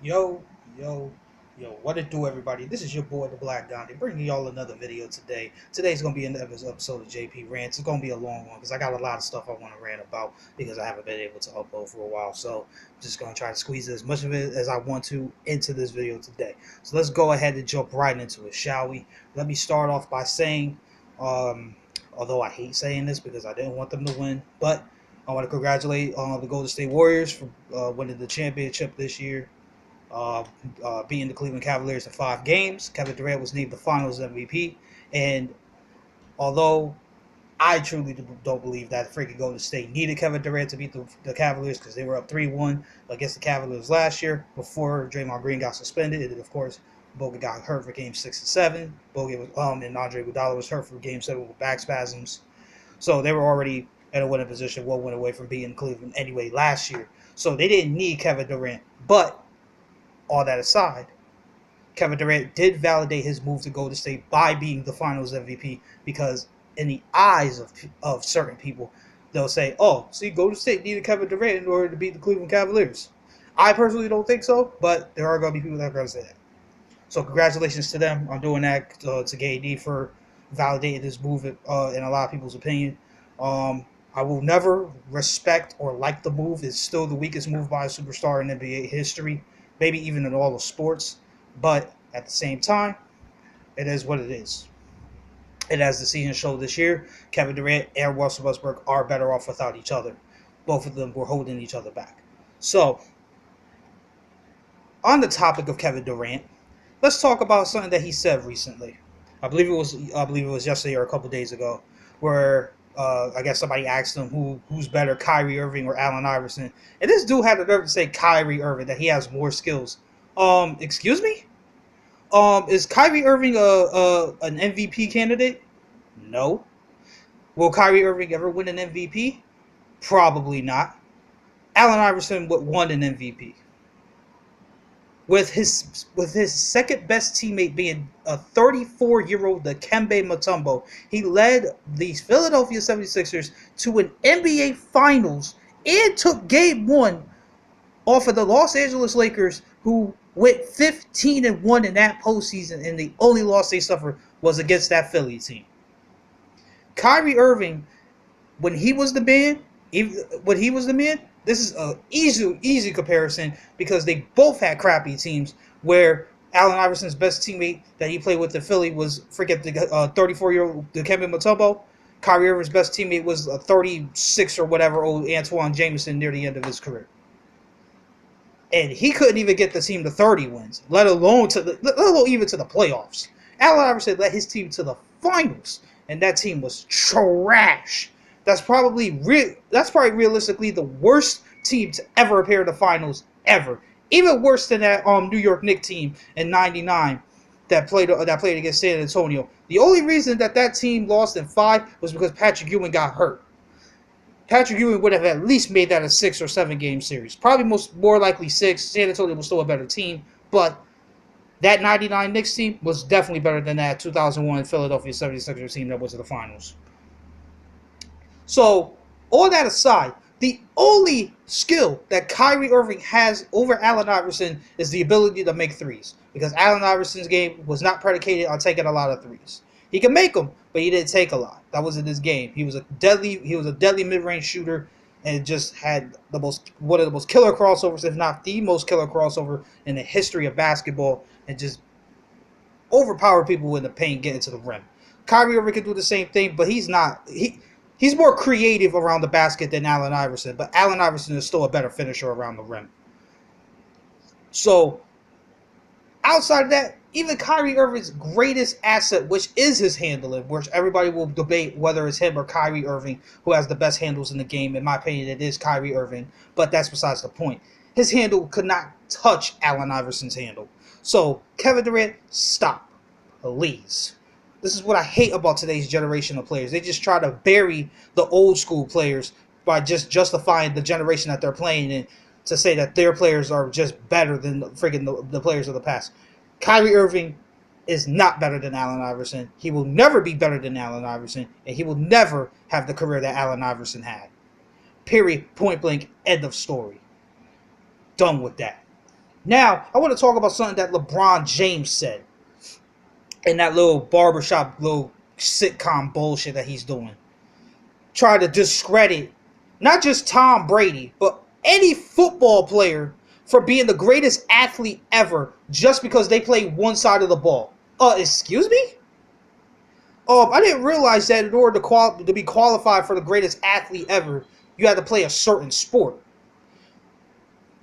Yo, yo, yo, what it do, everybody? This is your boy, the Black Gandhi, bringing y'all another video today. Today's going to be another episode of JP Rants. It's going to be a long one because I got a lot of stuff I want to rant about because I haven't been able to upload for a while. So I'm just going to try to squeeze as much of it as I want to into this video today. So let's go ahead and jump right into it, shall we? Let me start off by saying, although I hate saying this because I didn't want them to win, but I want to congratulate the Golden State Warriors for winning the championship this year, beating the Cleveland Cavaliers in 5 games. Kevin Durant was named the Finals MVP, and although I truly don't believe that freaking Golden State needed Kevin Durant to beat the Cavaliers because they were up 3-1 against the Cavaliers last year before Draymond Green got suspended, and then of course Bogut got hurt for Game 6 and 7. Bogut was and Andre Iguodala was hurt for Game 7 with back spasms, so they were already in a winning position, one win away from beating Cleveland anyway last year. So they didn't need Kevin Durant, but all that aside, Kevin Durant did validate his move to Golden State by being the Finals MVP because, in the eyes of certain people, they'll say, "Oh, see, Golden State needed Kevin Durant in order to beat the Cleveland Cavaliers." I personally don't think so, but there are going to be people that are going to say that. So congratulations to them on doing that. To KD for validating his move in a lot of people's opinion. I will never respect or like the move. It's still the weakest move by a superstar in NBA history, maybe even in all of sports. But at the same time, it is what it is. And as the season showed this year, Kevin Durant and Russell Westbrook are better off without each other. Both of them were holding each other back. So, on the topic of Kevin Durant, let's talk about something that he said recently. I believe it was yesterday or a couple days ago, where I guess somebody asked him who's better, Kyrie Irving or Allen Iverson, and this dude had the nerve to say Kyrie Irving, that he has more skills. Excuse me. Is Kyrie Irving an MVP candidate? No. Will Kyrie Irving ever win an MVP? Probably not. Allen Iverson won an MVP with his second best teammate being a 34-year-old Dikembe Mutombo. He led the Philadelphia 76ers to an NBA Finals and took Game 1 off of the Los Angeles Lakers, who went 15-1 in that postseason, and the only loss they suffered was against that Philly team. Kyrie Irving, when he was the man, this is an easy comparison because they both had crappy teams. Where Allen Iverson's best teammate that he played with in Philly was forget the 34-year-old Dikembe Mutombo. Kyrie Irving's best teammate was a 36 or whatever old Antoine Jameson near the end of his career, and he couldn't even get the team to 30 wins, let alone even to the playoffs. Allen Iverson led his team to the finals, and that team was trash. That's probably realistically the worst team to ever appear in the finals ever. Even worse than that New York Knicks team in '99 that played against San Antonio. The only reason that team lost in 5 was because Patrick Ewing got hurt. Patrick Ewing would have at least made that a 6 or 7 game series. Probably more likely 6. San Antonio was still a better team, but that '99 Knicks team was definitely better than that 2001 Philadelphia 76ers team that was in the finals. So, all that aside, the only skill that Kyrie Irving has over Allen Iverson is the ability to make threes. Because Allen Iverson's game was not predicated on taking a lot of threes. He can make them, but he didn't take a lot. That wasn't his game. He was a deadly mid-range shooter, and just had one of the most killer crossovers, if not the most killer crossover in the history of basketball, and just overpowered people in the paint getting to the rim. Kyrie Irving can do the same thing, but he's more creative around the basket than Allen Iverson, but Allen Iverson is still a better finisher around the rim. So, outside of that, even Kyrie Irving's greatest asset, which is his handling, which everybody will debate whether it's him or Kyrie Irving who has the best handles in the game. In my opinion, it is Kyrie Irving, but that's besides the point. His handle could not touch Allen Iverson's handle. So, Kevin Durant, stop. Please. This is what I hate about today's generation of players. They just try to bury the old school players by just justifying the generation that they're playing in, to say that their players are just better than the players of the past. Kyrie Irving is not better than Allen Iverson. He will never be better than Allen Iverson, and he will never have the career that Allen Iverson had. Period. Point blank. End of story. Done with that. Now, I want to talk about something that LeBron James said in that little barbershop, little sitcom bullshit that he's doing. Try to discredit not just Tom Brady, but any football player for being the greatest athlete ever just because they play one side of the ball. Excuse me? I didn't realize that in order to be qualified for the greatest athlete ever, you had to play a certain sport.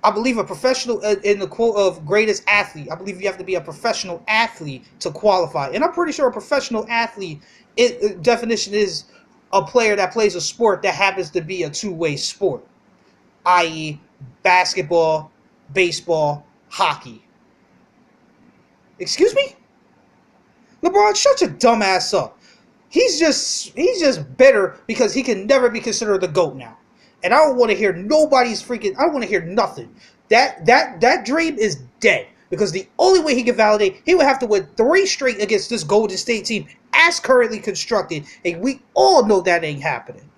I believe a professional, in the quote of greatest athlete, I believe you have to be a professional athlete to qualify. And I'm pretty sure a professional athlete, definition is a player that plays a sport that happens to be a two-way sport, i.e. basketball, baseball, hockey. Excuse me? LeBron, shut your dumb ass up. He's just bitter because he can never be considered the GOAT now. And I don't want to hear nobody's freaking, I don't want to hear nothing. That dream is dead. Because the only way he can validate, he would have to win 3 straight against this Golden State team as currently constructed. And we all know that ain't happening.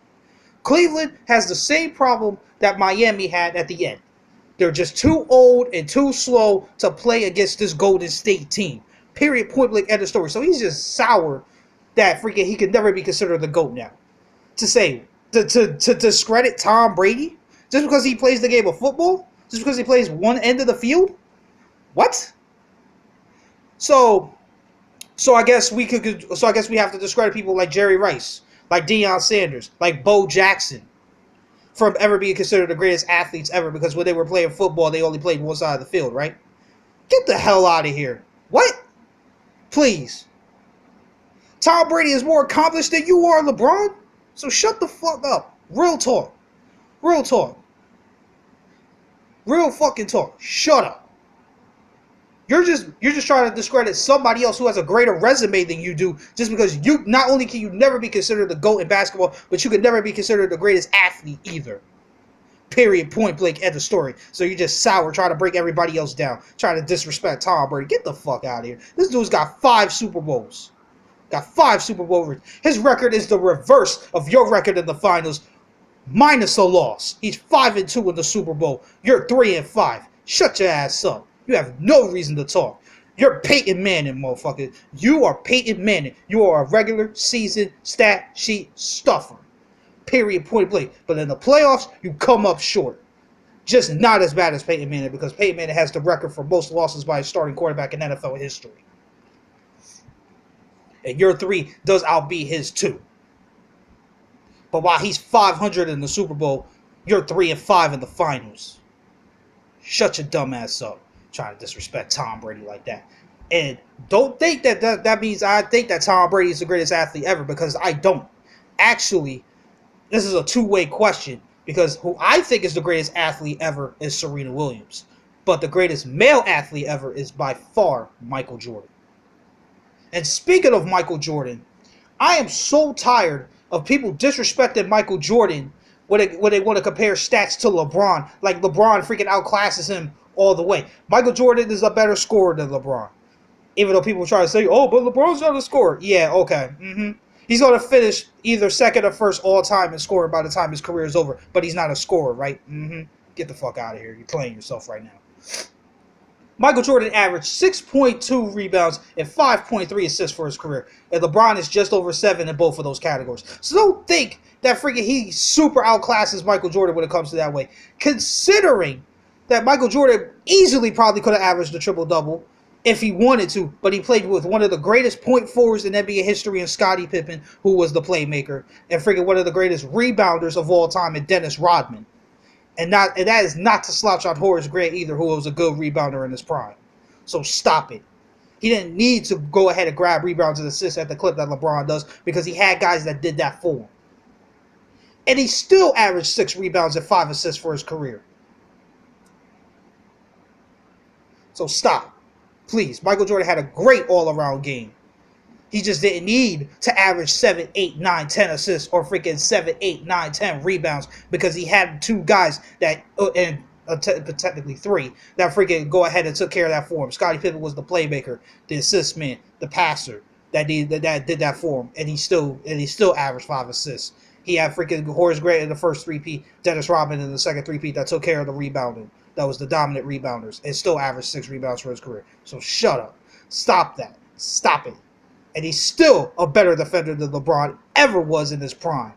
Cleveland has the same problem that Miami had at the end. They're just too old and too slow to play against this Golden State team. Period, point blank, end of story. So he's just sour that freaking he can never be considered the GOAT now. To say, to discredit Tom Brady just because he plays the game of football? Just because he plays one end of the field? What? So I guess we have to discredit people like Jerry Rice, like Deion Sanders, like Bo Jackson from ever being considered the greatest athletes ever because when they were playing football, they only played one side of the field, right? Get the hell out of here. What? Please. Tom Brady is more accomplished than you are, LeBron. So shut the fuck up. Real talk. Real talk. Real fucking talk. Shut up. You're just trying to discredit somebody else who has a greater resume than you do just because you not only can you never be considered the GOAT in basketball, but you can never be considered the greatest athlete either. Period, point blank, end of story. So you're just sour, trying to break everybody else down, trying to disrespect Tom Brady. Get the fuck out of here. This dude's got 5 Super Bowls. Got 5 Super Bowl rings. His record is the reverse of your record in the finals, minus a loss. He's 5-2 in the Super Bowl. You're 3-5. Shut your ass up. You have no reason to talk. You're Peyton Manning, motherfucker. You are Peyton Manning. You are a regular season stat sheet stuffer. Period, point blank. But in the playoffs, you come up short. Just not as bad as Peyton Manning because Peyton Manning has the record for most losses by a starting quarterback in NFL history. And your 3 does outbeat his 2. But while he's 500 in the Super Bowl, you're 3-5 in the finals. Shut your dumb ass up. Trying to disrespect Tom Brady like that. And don't think that means I think that Tom Brady is the greatest athlete ever, because I don't. Actually, this is a two-way question, because who I think is the greatest athlete ever is Serena Williams. But the greatest male athlete ever is by far Michael Jordan. And speaking of Michael Jordan, I am so tired of people disrespecting Michael Jordan when they want to compare stats to LeBron. Like LeBron freaking outclasses him all the way. Michael Jordan is a better scorer than LeBron. Even though people try to say, oh, but LeBron's not a scorer. Yeah, okay. He's going to finish either second or first all time in scoring by the time his career is over. But he's not a scorer, right? Get the fuck out of here. You're playing yourself right now. Michael Jordan averaged 6.2 rebounds and 5.3 assists for his career. And LeBron is just over 7 in both of those categories. So don't think that freaking he super outclasses Michael Jordan when it comes to that way. Considering that Michael Jordan easily probably could have averaged a triple-double if he wanted to, but he played with one of the greatest point forwards in NBA history in Scottie Pippen, who was the playmaker, and freaking one of the greatest rebounders of all time in Dennis Rodman. And that is not to slouch on Horace Grant either, who was a good rebounder in his prime. So stop it. He didn't need to go ahead and grab rebounds and assists at the clip that LeBron does because he had guys that did that for him. And he still averaged 6 rebounds and 5 assists for his career. So stop. Please. Michael Jordan had a great all-around game. He just didn't need to average 7, 8, 9, 10 assists or freaking 7, 8, 9, 10 rebounds because he had 2 guys that, technically 3, that freaking go ahead and took care of that for him. Scottie Pippen was the playmaker, the assist man, the passer that did that for him, and he still averaged 5 assists. He had freaking Horace Grant in the first 3-peat, Dennis Rodman in the second 3-peat that took care of the rebounding that was the dominant rebounders and still averaged 6 rebounds for his career. So shut up. Stop that. Stop it. And he's still a better defender than LeBron ever was in his prime.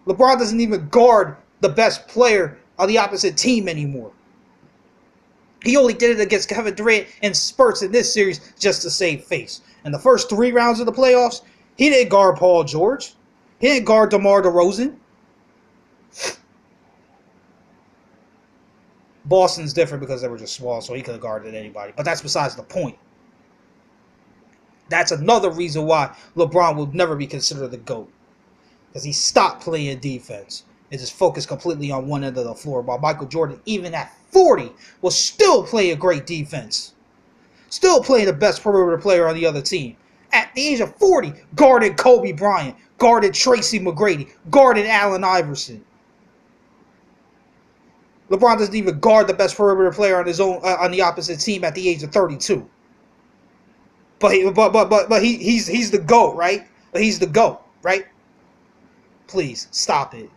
LeBron doesn't even guard the best player on the opposite team anymore. He only did it against Kevin Durant in spurts in this series just to save face. In the first 3 rounds of the playoffs, he didn't guard Paul George. He didn't guard DeMar DeRozan. Boston's different because they were just small, so he could have guarded anybody. But that's besides the point. That's another reason why LeBron will never be considered the GOAT. Because he stopped playing defense and just focused completely on one end of the floor. While Michael Jordan, even at 40, was still playing great defense. Still playing the best perimeter player on the other team. At the age of 40, guarded Kobe Bryant, guarded Tracy McGrady, guarded Allen Iverson. LeBron doesn't even guard the best perimeter player on his own on the opposite team at the age of 32. But he's the GOAT, right? But he's the GOAT, right? Please stop it.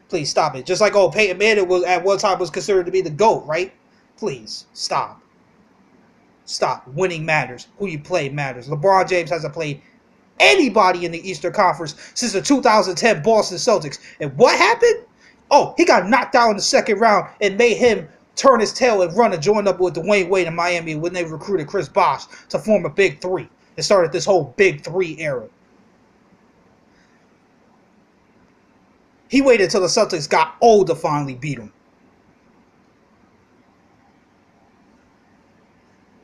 Please stop it. Just like Peyton Manning was at one time was considered to be the GOAT, right? Please stop. Stop. Winning matters. Who you play matters. LeBron James hasn't played anybody in the Eastern Conference since the 2010 Boston Celtics. And what happened? Oh, he got knocked out in the second round and made him turn his tail and run and join up with Dwayne Wade in Miami when they recruited Chris Bosh to form a Big Three. It started this whole Big Three era. He waited until the Celtics got old to finally beat him.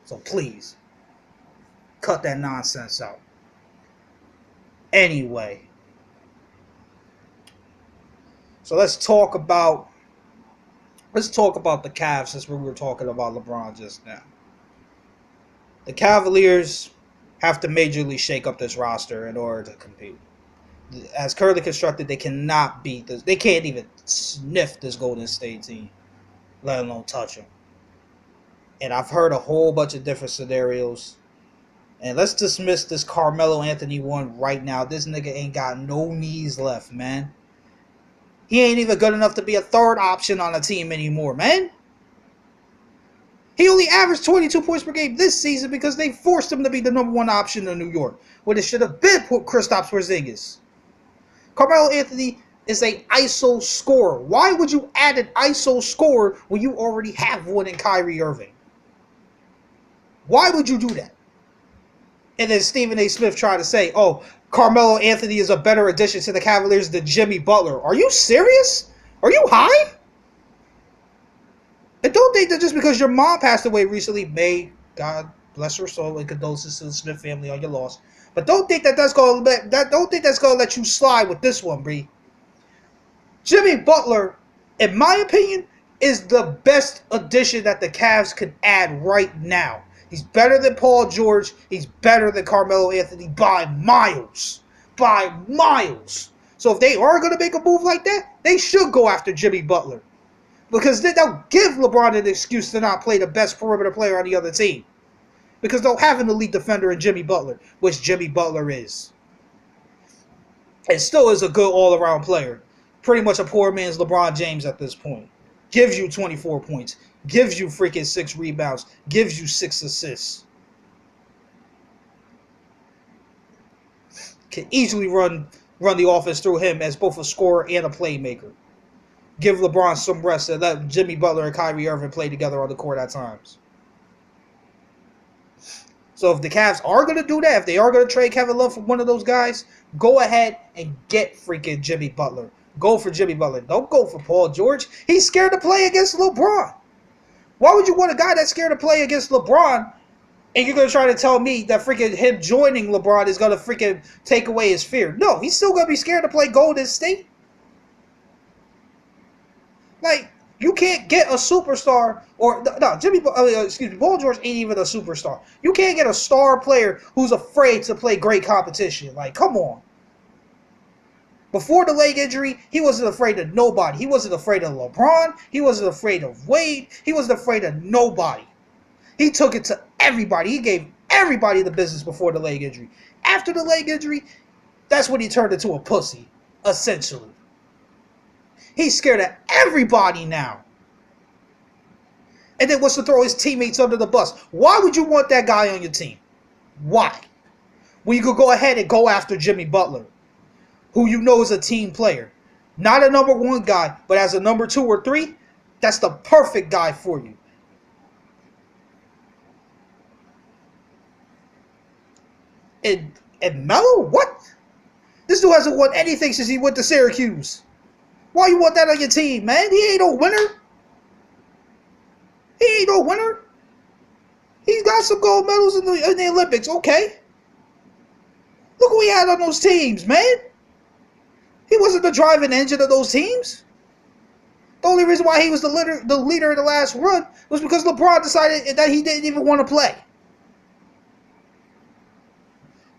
So please, cut that nonsense out. Anyway. So let's talk about the Cavs since we were talking about LeBron just now. The Cavaliers have to majorly shake up this roster in order to compete. As currently constructed, they cannot beat this. They can't even sniff this Golden State team, let alone touch them. And I've heard a whole bunch of different scenarios. And let's dismiss this Carmelo Anthony one right now. This nigga ain't got no knees left, man. He ain't even good enough to be a third option on a team anymore, man. He only averaged 22 points per game this season because they forced him to be the number 1 option in New York, when it should have been Kristaps Porzingis. Carmelo Anthony is an ISO scorer. Why would you add an ISO scorer when you already have one in Kyrie Irving? Why would you do that? And then Stephen A. Smith tried to say, oh, Carmelo Anthony is a better addition to the Cavaliers than Jimmy Butler. Are you serious? Are you high? And don't think that just because your mom passed away recently, may God bless her soul and condolences to the Smith family on your loss. But don't think that's gonna let you slide with this one, Bree. Jimmy Butler, in my opinion, is the best addition that the Cavs can add right now. He's better than Paul George. He's better than Carmelo Anthony by miles. By miles. So if they are going to make a move like that, they should go after Jimmy Butler. Because then they'll give LeBron an excuse to not play the best perimeter player on the other team. Because they'll have an elite defender in Jimmy Butler, which Jimmy Butler is. And still is a good all-around player. Pretty much a poor man's LeBron James at this point. Gives you 24 points. Gives you freaking 6 rebounds. Gives you 6 assists. Can easily run the offense through him as both a scorer and a playmaker. Give LeBron some rest and let Jimmy Butler and Kyrie Irving play together on the court at times. So if the Cavs are going to do that, if they are going to trade Kevin Love for one of those guys, go ahead and get freaking Jimmy Butler. Go for Jimmy Butler. Don't go for Paul George. He's scared to play against LeBron. Why would you want a guy that's scared to play against LeBron and you're going to try to tell me that freaking him joining LeBron is going to freaking take away his fear? No, he's still going to be scared to play Golden State. Like, you can't get a superstar or Paul George ain't even a superstar. You can't get a star player who's afraid to play great competition. Like, come on. Before the leg injury, he wasn't afraid of nobody. He wasn't afraid of LeBron. He wasn't afraid of Wade. He wasn't afraid of nobody. He took it to everybody. He gave everybody the business before the leg injury. After the leg injury, that's when he turned into a pussy, essentially. He's scared of everybody now. And then wants to throw his teammates under the bus. Why would you want that guy on your team? Why? When you could go ahead and go after Jimmy Butler, who you know is a team player. Not a number one guy, but as a number 2 or 3, that's the perfect guy for you. And Melo? What? This dude hasn't won anything since he went to Syracuse. Why you want that on your team, man? He ain't no winner. He ain't no winner. He's got some gold medals in the Olympics, okay. Look who he had on those teams, man. He wasn't the driving engine of those teams. The only reason why he was the leader in the last run was because LeBron decided that he didn't even want to play.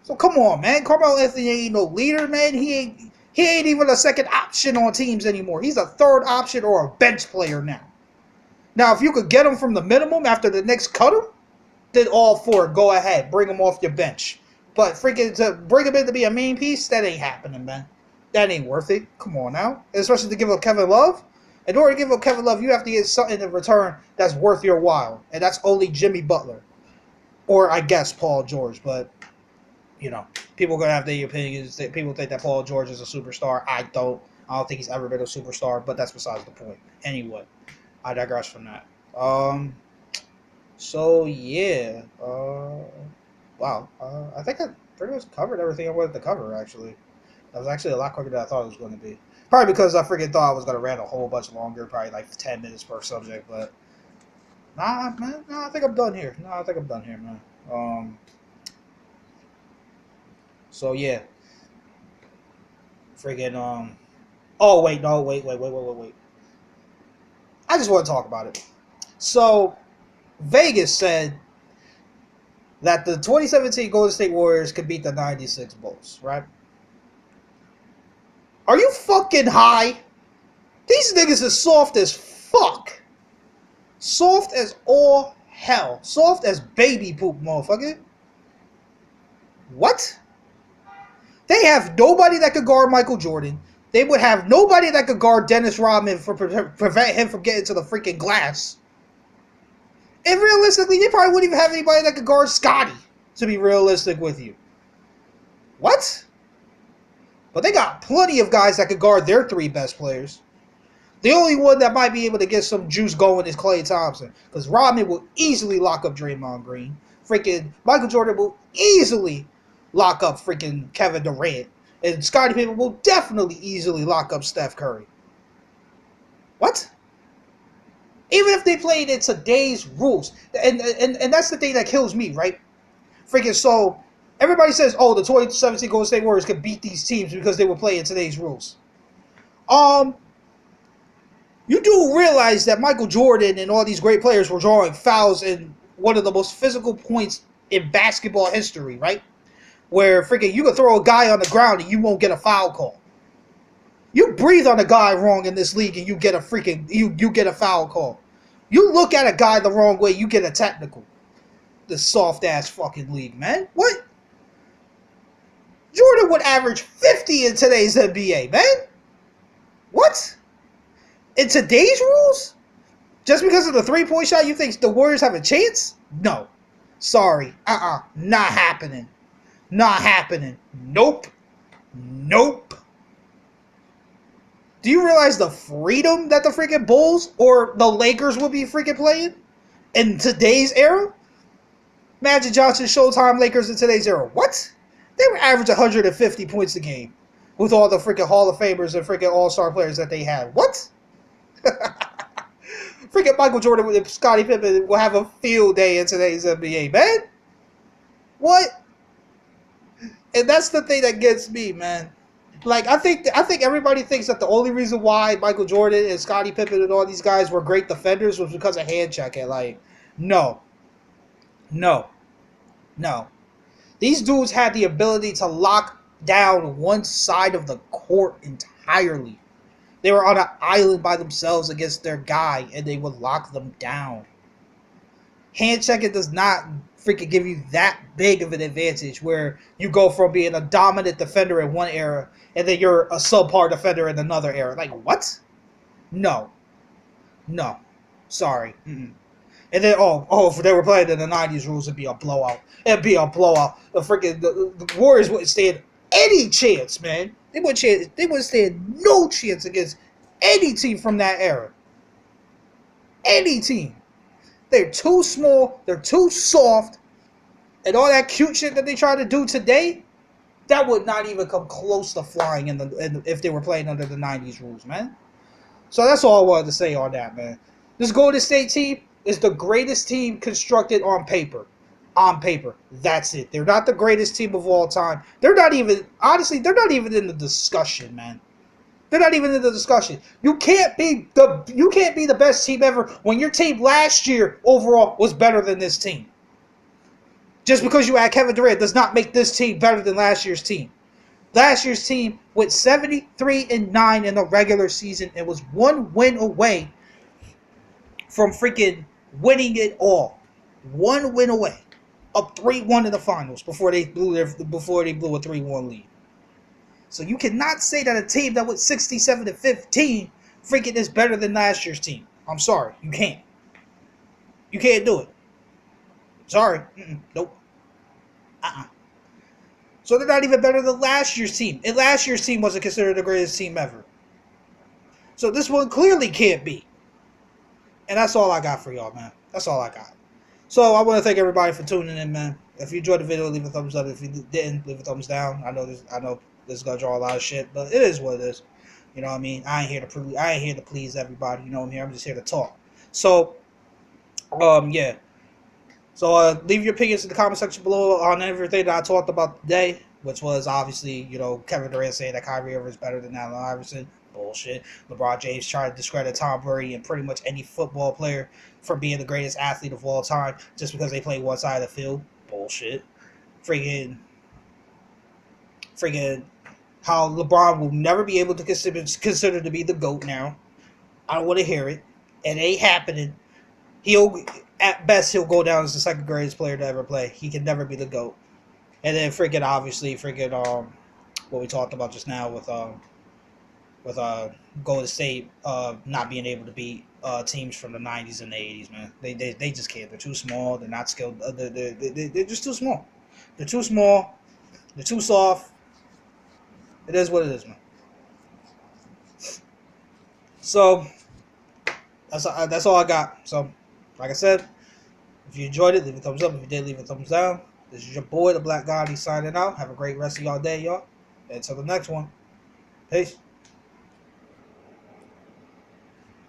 So come on, man. Carmelo Anthony ain't no leader, man. He ain't even a second option on teams anymore. He's a third option or a bench player now. Now, if you could get him from the minimum after the Knicks cut him, then all for it. Go ahead. Bring him off your bench. But freaking to bring him in to be a main piece, that ain't happening, man. That ain't worth it. Come on now. Especially to give up Kevin Love. In order to give up Kevin Love, you have to get something in return that's worth your while. And that's only Jimmy Butler. Or, I guess, Paul George. But, you know, people are going to have their opinions. People think that Paul George is a superstar. I don't think he's ever been a superstar. But that's besides the point. Anyway, I digress from that. So, yeah. Wow. I think I pretty much covered everything I wanted to cover, actually. That was actually a lot quicker than I thought it was going to be. Probably because I freaking thought I was going to rant a whole bunch longer, probably like 10 minutes per subject, but nah, man, I think I'm done here. Man. So yeah. Freaking, oh, wait. I just want to talk about it. So, Vegas said that the 2017 Golden State Warriors could beat the 96 Bulls, right? Are you fucking high? These niggas is soft as fuck. Soft as all hell. Soft as baby poop, motherfucker. What? They have nobody that could guard Michael Jordan. They would have nobody that could guard Dennis Rodman for prevent him from getting to the freaking glass. And realistically, they probably wouldn't even have anybody that could guard Scotty, to be realistic with you. What? But they got plenty of guys that could guard their 3 best players. The only one that might be able to get some juice going is Klay Thompson. Because Rodman will easily lock up Draymond Green. Freaking Michael Jordan will easily lock up freaking Kevin Durant. And Scottie Pippen will definitely easily lock up Steph Curry. What? Even if they played in today's rules. And that's the thing that kills me, right? Freaking so... Everybody says, oh, the 2017 Golden State Warriors could beat these teams because they were playing today's rules. You do realize that Michael Jordan and all these great players were drawing fouls in one of the most physical points in basketball history, right? Where freaking you could throw a guy on the ground and you won't get a foul call. You breathe on a guy wrong in this league and you get a freaking you get a foul call. You look at a guy the wrong way, you get a technical. This soft ass fucking league, man. What? Jordan would average 50 in today's NBA, man. What? In today's rules? Just because of the three-point shot, you think the Warriors have a chance? No. Sorry. Not happening. Not happening. Nope. Nope. Do you realize the freedom that the freaking Bulls or the Lakers will be freaking playing in today's era? Magic Johnson, Showtime Lakers in today's era. What? They were average 150 points a game with all the freaking Hall of Famers and freaking All-Star players that they had. What? Freaking Michael Jordan with Scottie Pippen will have a field day in today's NBA, man. What? And that's the thing that gets me, man. Like, I think everybody thinks that the only reason why Michael Jordan and Scottie Pippen and all these guys were great defenders was because of hand checking. Like, no. These dudes had the ability to lock down one side of the court entirely. They were on an island by themselves against their guy, and they would lock them down. Hand checking does not freaking give you that big of an advantage where you go from being a dominant defender in one era, and then you're a subpar defender in another era. Like, what? No, no, sorry. Mm-mm. And then, if they were playing in the '90s rules, it'd be a blowout. It'd be a blowout. The Warriors wouldn't stand any chance, man. They wouldn't stand no chance against any team from that era. Any team. They're too small. They're too soft. And all that cute shit that they try to do today, that would not even come close to flying if they were playing under the '90s rules, man. So that's all I wanted to say on that, man. This Golden State team is the greatest team constructed on paper. On paper. That's it. They're not the greatest team of all time. They're not even, honestly, they're not even in the discussion, man. They're not even in the discussion. You can't be the best team ever when your team last year overall was better than this team. Just because you had Kevin Durant does not make this team better than last year's team. Last year's team went 73-9 in the regular season and was one win away from freaking winning it all. One win away, up 3-1 in the finals before they blew a 3-1 lead. So you cannot say that a team that went 67-15 freaking is better than last year's team. I'm sorry, you can't. You can't do it. Sorry, nope. So they're not even better than last year's team. And last year's team wasn't considered the greatest team ever. So this one clearly can't be. And that's all I got for y'all, man. That's all I got. So I want to thank everybody for tuning in, man. If you enjoyed the video, leave a thumbs up. If you didn't, leave a thumbs down. I know this is gonna draw a lot of shit, but it is what it is. You know what I mean? I ain't here to please everybody. You know what I mean? I'm just here to talk. So, yeah. So leave your opinions in the comment section below on everything that I talked about today, which was obviously, Kevin Durant saying that Kyrie Irving is better than Allen Iverson. Bullshit. LeBron James tried to discredit Tom Brady and pretty much any football player from being the greatest athlete of all time just because they play one side of the field. Bullshit. Friggin' how LeBron will never be able to consider to be the GOAT now. I don't want to hear it. It ain't happening. At best, he'll go down as the second greatest player to ever play. He can never be the GOAT. And then obviously, what we talked about just now with Golden State not being able to beat teams from the '90s and the '80s, man. They just can't. They're too small. They're not skilled. They're just too small. They're too small. They're too soft. It is what it is, man. So that's all I got. So, like I said, if you enjoyed it, leave a thumbs up. If you did, leave a thumbs down. This is your boy, the Black Gandhi, signing out. Have a great rest of y'all day, y'all. Until the next one. Peace.